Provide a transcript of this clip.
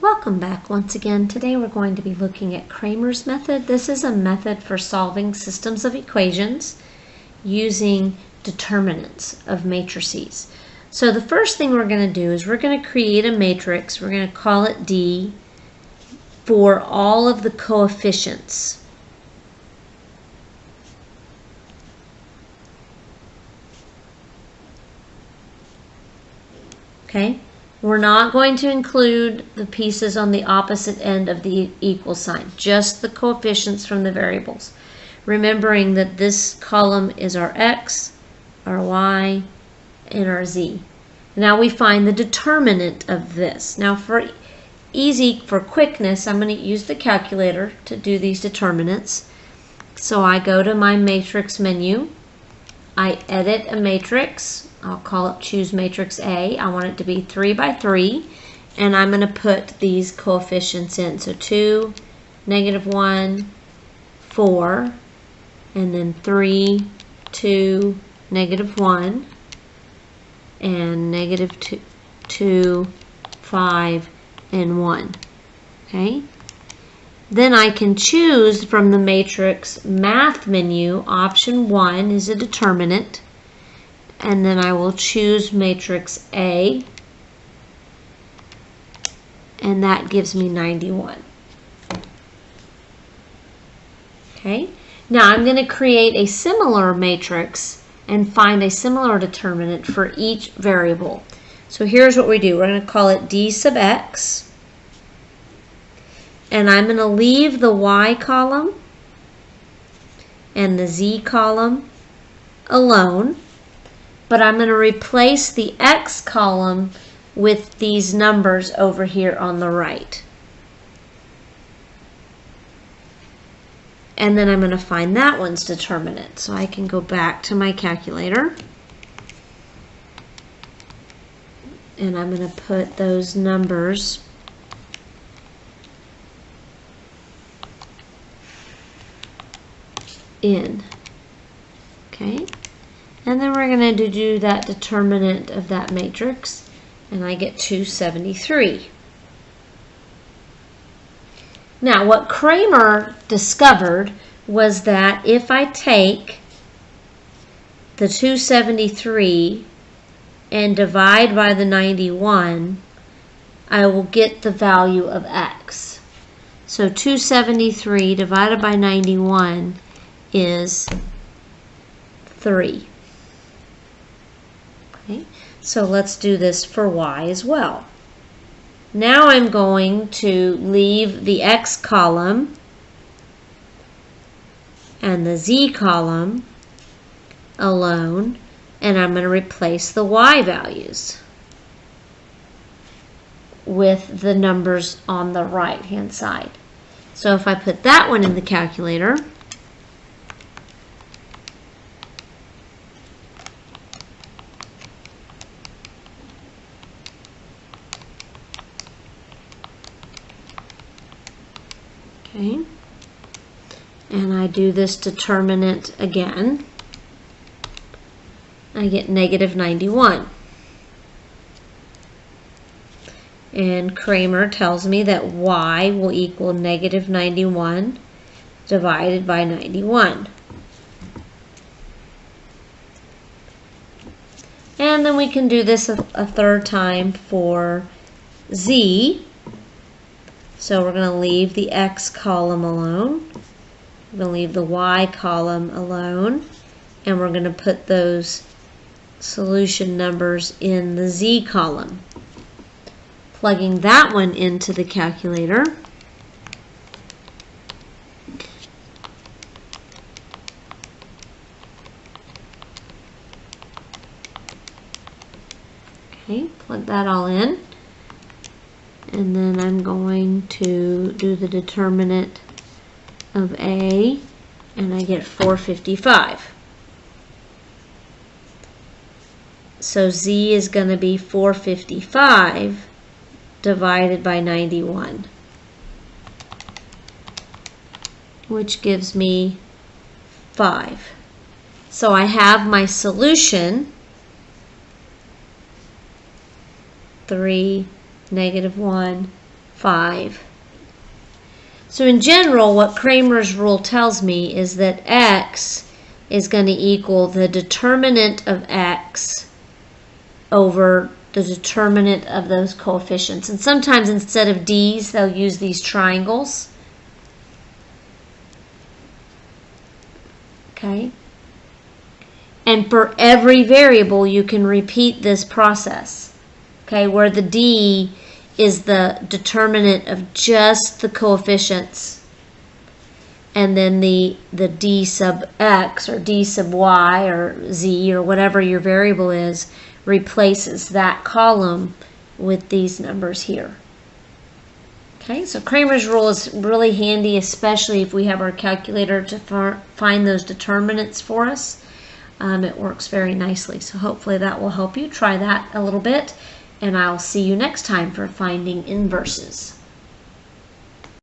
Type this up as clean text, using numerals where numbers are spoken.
Welcome back once again. Today we're going to be looking at Cramer's method. This is a method for solving systems of equations using determinants of matrices. So the first thing we're going to do is we're going to create a matrix. We're going to call it D for all of the coefficients. Okay? We're not going to include the pieces on the opposite end of the equal sign, just the coefficients from the variables. Remembering that this column is our x, our y, and our z. Now we find the determinant of this. Now for quickness, I'm going to use the calculator to do these determinants. So I go to my matrix menu. I edit a matrix. I'll call it choose matrix A. I want it to be 3 by 3, and I'm going to put these coefficients in. So 2, -1, 4, and then 3, 2, -1, and -2, 5, and 1. Okay? Then I can choose from the matrix math menu. Option 1 is a determinant. And then I will choose matrix A, and that gives me 91. Okay, now I'm going to create a similar matrix and find a similar determinant for each variable. So here's what we do. We're going to call it D sub x, and I'm going to leave the y column and the z column alone. But I'm going to replace the x column with these numbers over here on the right. And then I'm going to find that one's determinant. So I can go back to my calculator. And I'm going to put those numbers in. Okay. And then we're going to do that determinant of that matrix, and I get 273. Now, what Cramer discovered was that if I take the 273 and divide by the 91, I will get the value of x. So 273 divided by 91 is 3. Okay, so let's do this for y as well. Now I'm going to leave the x column and the z column alone, and I'm going to replace the y values with the numbers on the right hand side. So if I put that one in the calculator, okay, and I do this determinant again, I get -91. And Cramer tells me that y will equal -91 divided by 91. And then we can do this a third time for z. So we're going to leave the x column alone. We're going to leave the y column alone. And we're going to put those solution numbers in the z column. Plugging that one into the calculator. Okay, plug that all in. And then I'm going to do the determinant of A, and I get 455. So Z is going to be 455 divided by 91, which gives me 5. So I have my solution, 3, -1, 5. So in general, what Cramer's rule tells me is that x is going to equal the determinant of x over the determinant of those coefficients. And sometimes instead of d's, they'll use these triangles. Okay? And for every variable, you can repeat this process. Okay, where the d is the determinant of just the coefficients, and then the d sub x or d sub y or z or whatever your variable is replaces that column with these numbers here. Okay, so Cramer's rule is really handy, especially if we have our calculator to find those determinants for us. It works very nicely, so hopefully that will help you. Try that a little bit, and I'll see you next time for finding inverses.